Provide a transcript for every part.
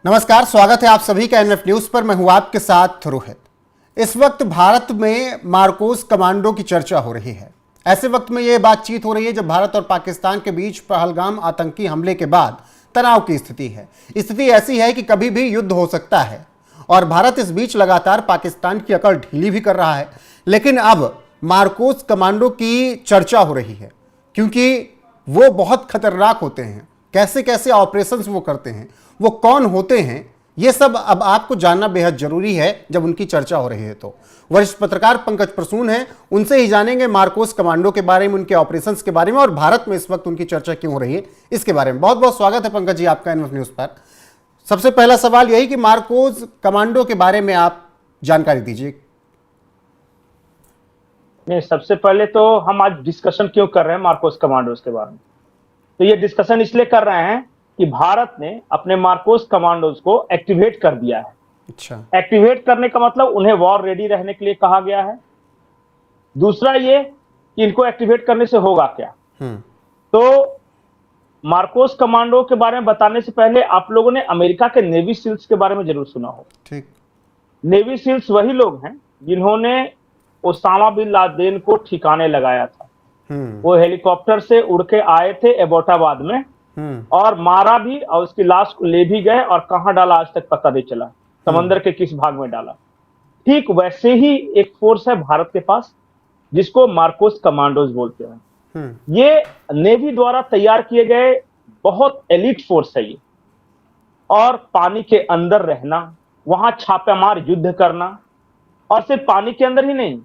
नमस्कार, स्वागत है आप सभी का एनएफ न्यूज पर। मैं हूं आपके साथ रोहित। इस वक्त भारत में मार्कोस कमांडो की चर्चा हो रही है। ऐसे वक्त में यह बातचीत हो रही है जब भारत और पाकिस्तान के बीच पहलगाम आतंकी हमले के बाद तनाव की स्थिति है। स्थिति ऐसी है कि कभी भी युद्ध हो सकता है और भारत इस बीच लगातार पाकिस्तान की अकड़ ढीली भी कर रहा है। लेकिन अब मार्कोस कमांडो की चर्चा हो रही है क्योंकि वो बहुत खतरनाक होते हैं। कैसे कैसे ऑपरेशंस वो करते हैं, वो कौन होते हैं, ये सब अब आपको जानना बेहद जरूरी है जब उनकी चर्चा हो रही है। तो वरिष्ठ पत्रकार पंकज प्रसून हैं, उनसे ही जानेंगे मार्कोस कमांडो के बारे में, उनके ऑपरेशंस के बारे में और भारत में इस वक्त उनकी चर्चा क्यों हो रही है इसके बारे में। बहुत बहुत स्वागत है पंकज जी आपका एनएफ न्यूज पर। सबसे पहला सवाल यही कि मार्कोस कमांडो के बारे में आप जानकारी दीजिए। नहीं, सबसे पहले तो हम आज डिस्कशन क्यों कर रहे हैं मार्कोस कमांडोज के बारे में, तो ये डिस्कशन इसलिए कर रहे हैं कि भारत ने अपने मार्कोस कमांडोज को एक्टिवेट कर दिया है। अच्छा, एक्टिवेट करने का मतलब उन्हें वॉर रेडी रहने के लिए कहा गया है। दूसरा ये कि इनको एक्टिवेट करने से होगा क्या। तो मार्कोस कमांडो के बारे में बताने से पहले आप लोगों ने अमेरिका के नेवी सील्स के बारे में जरूर सुना हो। ठीक। नेवी सील्स वही लोग हैं जिन्होंने ओसामा बिन लादेन को ठिकाने लगाया था। वो हेलीकॉप्टर से उड़ के आए थे एबोटाबाद में और मारा भी और उसकी लाश को ले भी गए और कहां डाला आज तक पता नहीं चला, समंदर के किस भाग में डाला। ठीक वैसे ही एक फोर्स है भारत के पास जिसको मार्कोस कमांडोज बोलते हैं। ये नेवी द्वारा तैयार किए गए बहुत एलिट फोर्स है ये, और पानी के अंदर रहना, वहां छापेमार युद्ध करना, और सिर्फ पानी के अंदर ही नहीं,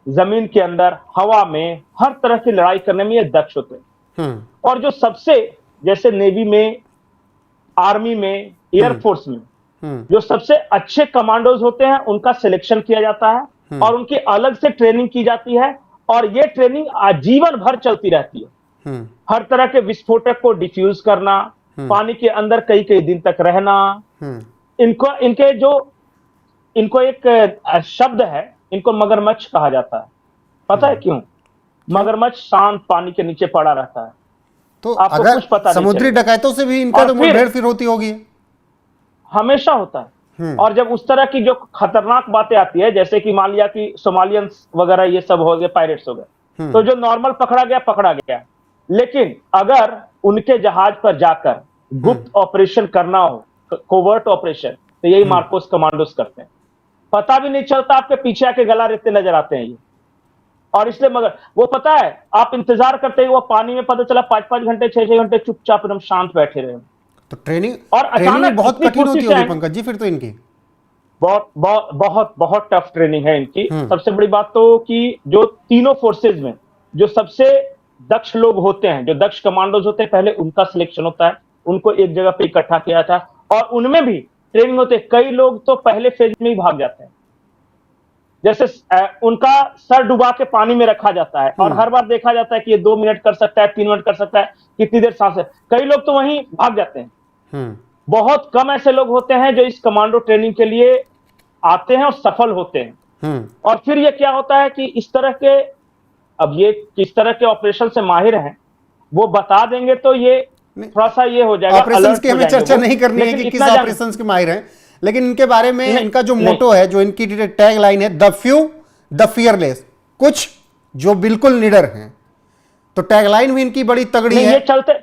जमीन के अंदर, हवा में, हर तरह की लड़ाई करने में ये दक्ष होते हैं। और जो सबसे, जैसे नेवी में, आर्मी में, एयरफोर्स में जो सबसे अच्छे कमांडोज होते हैं उनका सिलेक्शन किया जाता है और उनकी अलग से ट्रेनिंग की जाती है और ये ट्रेनिंग आजीवन भर चलती रहती है। हर तरह के विस्फोटक को डिफ्यूज करना, पानी के अंदर कई कई दिन तक रहना, इनको एक शब्द है, इनको मगरमच्छ कहा जाता है। पता है क्यों? मगरमच्छ शांत पानी के नीचे पड़ा रहता है। तो अगर कुछ पता समुद्री डकैतों से भी इनका तो मुठभेड़ फिर होती होगी? हमेशा होता है। और जब उस तरह की जो खतरनाक बातें आती है, जैसे कि मान लिया कि सोमालियंस वगैरह ये सब हो गए, पायरेट्स हो गए, तो जो नॉर्मल पकड़ा गया, लेकिन अगर उनके जहाज पर जाकर गुप्त ऑपरेशन करना हो, कोवर्ट ऑपरेशन, तो यही मार्कोस कमांडोज करते हैं। पता भी नहीं चलता, आपके पीछे आके गला रेतते नजर आते हैं ये। और इसलिए मगर वो पता है, आप इंतजार करते हैं, वो पानी में पता चला 5-5 घंटे 6-6 घंटे चुपचाप एकदम शांत बैठे रहे। तो ट्रेनिंग और अचानक बहुत कठिन होती होगी पंकज जी फिर तो इनकी। बहुत टफ ट्रेनिंग है इनकी। सबसे बड़ी बात तो कि जो तीनों फोर्सेज में जो सबसे दक्ष लोग होते हैं, जो दक्ष कमांडोज होते हैं, पहले उनका सिलेक्शन होता है, उनको एक जगह पे इकट्ठा किया था और उनमें भी ट्रेनिंग होते हैं। कई लोग तो पहले फेज में ही भाग जाते हैं, जैसे उनका सर डुबा के पानी में रखा जाता है और हर बार देखा जाता है कि ये 2 मिनट कर सकता है, 3 मिनट कर सकता है, कितनी देर सांस है। कई लोग तो वहीं भाग जाते हैं। बहुत कम ऐसे लोग होते हैं जो इस कमांडो ट्रेनिंग के लिए आते हैं और सफल होते हैं। और फिर ये क्या होता है कि इस तरह के, अब ये किस तरह के ऑपरेशन से माहिर हैं वो बता देंगे तो ये थोड़ा सा ये हो जाएगा। ऑपरेशंस की हमें चर्चा नहीं करनी है कि किस ऑपरेशंस के माहिर हैं, लेकिन इनके बारे में इनका जो मोटो है, जो इनकी टैग लाइन है, द फ्यू द फियरलेस, कुछ जो बिल्कुल निडर हैं। तो टैग लाइन भी इनकी बड़ी तगड़ी है। ये चलते,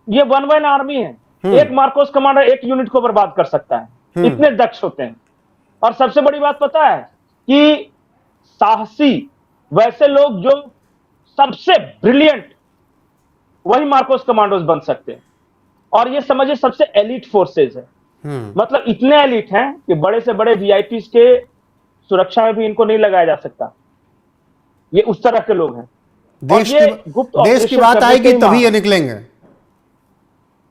ये वन मैन आर्मी है। एक मार्कोस कमांडर एक यूनिट को बर्बाद कर सकता है, इतने दक्ष होते हैं। और सबसे बड़ी बात पता है कि साहसी वैसे लोग जो सबसे ब्रिलियंट, वही मार्कोस कमांडोज बन सकते हैं। और ये समझिए सबसे एलिट फोर्सेज है। मतलब इतने एलिट हैं कि बड़े से बड़े वीआईपीज के सुरक्षा में भी इनको नहीं लगाया जा सकता। ये उस तरह के लोग हैं। देश की बात आएगी तभी ये निकलेंगे।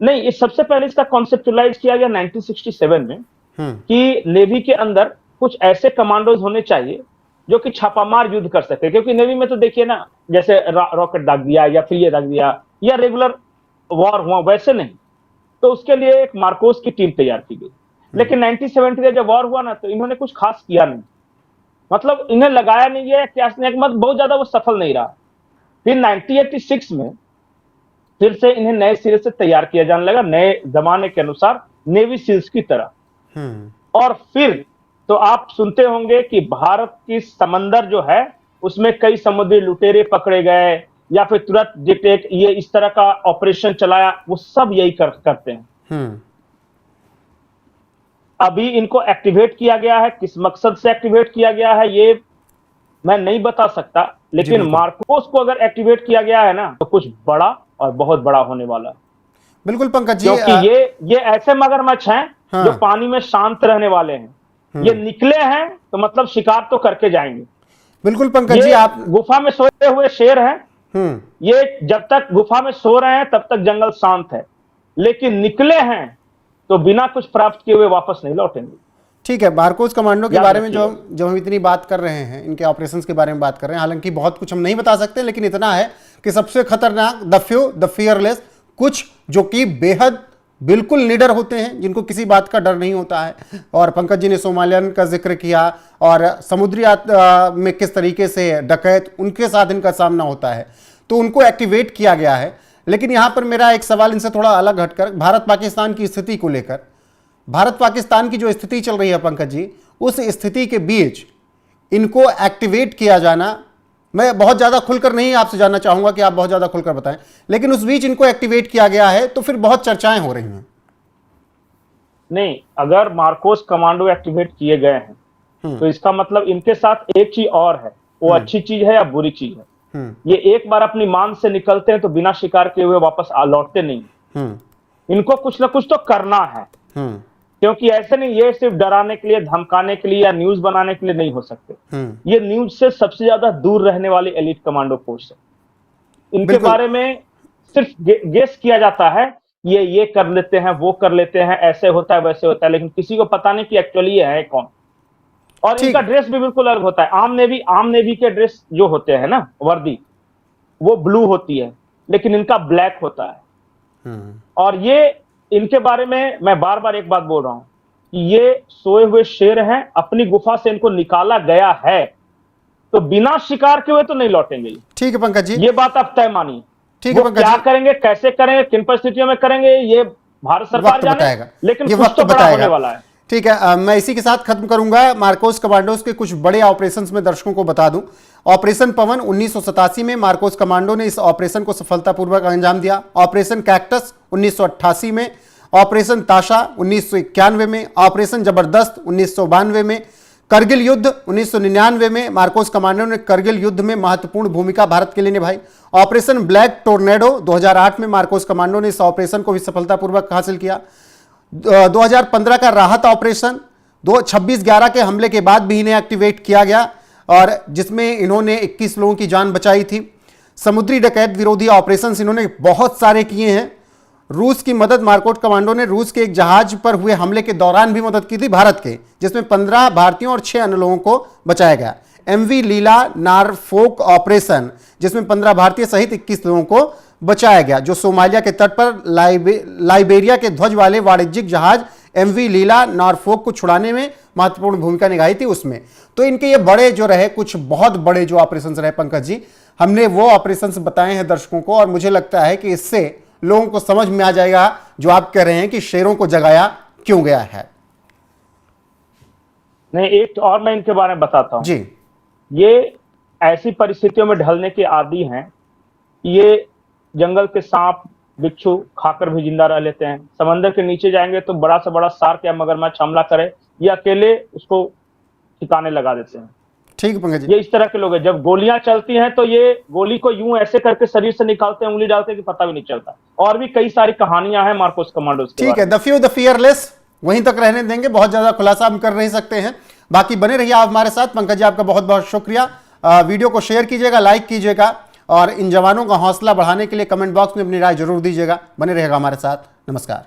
नहीं, ये सबसे पहले इसका कॉन्सेप्चुलाइज किया गया 1967 में कि नेवी के अंदर कुछ ऐसे कमांडोज होने चाहिए जो कि छापामार युद्ध कर सके। क्योंकि नेवी में तो देखिए ना, जैसे रॉकेट दाग दिया या फिर ये दाग दिया या रेगुलर वॉर हुआ, वैसे नहीं। तो उसके लिए एक मार्कोस की टीम तैयार की गई। लेकिन 1970 जब वॉर हुआ ना, तो इन्होंने कुछ खास किया नहीं। मतलब इन्हें लगाया नहीं है, क्या मतलब बहुत ज्यादा वो सफल नहीं रहा। फिर 1986 में फिर से इन्हें नए सिरे से तैयार किया जाने लगा, नए जमाने के अनुसार नेवी सील्स की तरह। और फिर तो आप सुनते होंगे कि भारत की समंदर जो है उसमें कई समुद्री लुटेरे पकड़े गए, या फिर तुरंत डिटेक्ट ये इस तरह का ऑपरेशन चलाया, वो सब यही करते हैं। अभी इनको एक्टिवेट किया गया है, किस मकसद से एक्टिवेट किया गया है ये मैं नहीं बता सकता, लेकिन मार्कोस को अगर एक्टिवेट किया गया है ना तो कुछ बड़ा और बहुत बड़ा होने वाला है। बिल्कुल पंकज जी, क्योंकि ये ऐसे मगरमच्छ हैं जो पानी में शांत रहने वाले हैं। ये निकले हैं तो मतलब शिकार तो करके जाएंगे। बिल्कुल पंकज जी, आप गुफा में सोए हुए शेर हैं। ये जब तक गुफा में सो रहे हैं तब तक जंगल शांत है, लेकिन निकले हैं तो बिना कुछ प्राप्त किए हुए वापस नहीं लौटेंगे। ठीक है, मार्कोस कमांडो के बारे में जो हम इतनी बात कर रहे हैं, इनके ऑपरेशंस के बारे में बात कर रहे हैं, हालांकि बहुत कुछ हम नहीं बता सकते, लेकिन इतना है कि सबसे खतरनाक द फियरलेस, कुछ जो कि बेहद बिल्कुल निडर होते हैं, जिनको किसी बात का डर नहीं होता है। और पंकज जी ने सोमालियन का जिक्र किया और समुद्री में किस तरीके से डकैत उनके साथ इनका सामना होता है, तो उनको एक्टिवेट किया गया है। लेकिन यहाँ पर मेरा एक सवाल इनसे थोड़ा अलग हटकर भारत पाकिस्तान की स्थिति को लेकर, भारत पाकिस्तान की जो स्थिति चल रही है पंकज जी, उस स्थिति के बीच इनको एक्टिवेट किया जाना, मैं बहुत ज़्यादा खुलकर नहीं आपसे जानना चाहूंगा कि आप बहुत ज़्यादा खुलकर बताएं, लेकिन उस बीच इनको एक्टिवेट किया गया है तो फिर बहुत चर्चाएं हो रही हैं। नहीं, अगर मार्कोस कमांडो एक्टिवेट किए गए हैं तो इसका मतलब इनके साथ एक चीज और है, वो अच्छी चीज है या बुरी चीज है। ये एक बार अपनी मान से निकलते हैं तो बिना शिकार किए हुए वापस लौटते नहीं। इनको कुछ ना कुछ तो करना है, क्योंकि ऐसे नहीं ये सिर्फ डराने के लिए, धमकाने के लिए या न्यूज बनाने के लिए नहीं हो सकते। ये न्यूज से सबसे ज्यादा दूर रहने वाली एलिट कमांडो फोर्स है। इनके बारे में सिर्फ गेस किया जाता है, ये कर लेते हैं, वो कर लेते हैं, ऐसे होता है वैसे होता है, लेकिन किसी को पता नहीं कि एक्चुअली ये है कौन। और इनका ड्रेस भी बिल्कुल अलग होता है। आम नेवी के ड्रेस जो होते हैं ना, वर्दी, वो ब्लू होती है, लेकिन इनका ब्लैक होता है। और ये इनके बारे में मैं बार बार एक बात बोल रहा हूं कि ये सोए हुए शेर हैं, अपनी गुफा से इनको निकाला गया है तो बिना शिकार के हुए तो नहीं लौटेंगे। ठीक है पंकज जी, ये बात आप तय मानिए। ठीक है पंकज जी, क्या करेंगे, कैसे करेंगे, किन परिस्थितियों में करेंगे, ये भारत सरकार जाने, लेकिन ये कुछ वक्त तो बड़ा बताएगा। होने वाला है। ठीक है, मैं इसी के साथ खत्म करूंगा। मार्कोस कमांडोज के कुछ बड़े ऑपरेशंस में दर्शकों को बता दूं। ऑपरेशन पवन 1987 में मार्कोस कमांडो ने इस ऑपरेशन को सफलतापूर्वक अंजाम दिया। ऑपरेशन कैक्टस 1988 में, ऑपरेशन ताशा 1991 में, ऑपरेशन जबरदस्त 1992 में, करगिल युद्ध 1999 में मार्कोस कमांडो ने करगिल युद्ध में महत्वपूर्ण भूमिका भारत के लिए निभाई। ऑपरेशन ब्लैक टोर्नेडो 2008 में मार्कोस कमांडो ने इस ऑपरेशन को भी सफलतापूर्वक हासिल किया। 2015 का राहत ऑपरेशन 26/11 के हमले के बाद भी इन्हें एक्टिवेट किया गया, और जिसमें इन्होंने 21 लोगों की जान बचाई थी। समुद्री डकैत विरोधी ऑपरेशंस इन्होंने बहुत सारे किए हैं। रूस की मदद मार्कोस कमांडो ने रूस के एक जहाज पर हुए हमले के दौरान भी मदद की थी भारत के, जिसमें 15 भारतीयों और 6 अन्य लोगों को बचाया गया। MV लीला नॉरफोक ऑपरेशन, जिसमें 15 भारतीय सहित 21 लोगों को बचाया गया, जो सोमालिया के तट पर लाइबेरिया के ध्वज वाले वाणिज्यिक जहाज MV लीला नॉरफोक को छुड़ाने में महत्वपूर्ण भूमिका निभाई थी उसमें। तो इनके ये बड़े जो रहे, कुछ बहुत बड़े जो ऑपरेशंस रहे पंकज जी, हमने वो ऑपरेशंस बताए हैं दर्शकों को, और मुझे लगता है कि इससे लोगों को समझ में आ जाएगा जो आप कह रहे हैं कि शेरों को जगाया क्यों गया है। नहीं, एक और मैं इनके बारे में बताता हूं जी। ये ऐसी परिस्थितियों में ढलने के आदी हैं। ये जंगल के सांप बिच्छू खाकर भी जिंदा रह लेते हैं। समंदर के नीचे जाएंगे तो बड़ा से बड़ा शार्क या मगरमच्छ हमला करे, ये अकेले उसको ठिकाने लगा देते हैं। ठीक है पंकज जी, ये इस तरह के लोग हैं। जब गोलियां चलती हैं तो ये गोली को यूं ऐसे करके शरीर से निकालते हैं, उंगली डालते हैं कि पता भी नहीं चलता। और भी कई सारी कहानियां हैं मार्कोस कमांडोज की। ठीक है, द फियरलेस वहीं तक रहने देंगे, बहुत ज्यादा खुलासा हम कर नहीं सकते हैं। बाकी बने रहिए आप हमारे साथ। पंकज जी, आपका बहुत बहुत शुक्रिया। वीडियो को शेयर कीजिएगा, लाइक कीजिएगा, और इन जवानों का हौसला बढ़ाने के लिए कमेंट बॉक्स में अपनी राय जरूर दीजिएगा। बने रहेगा हमारे साथ। नमस्कार।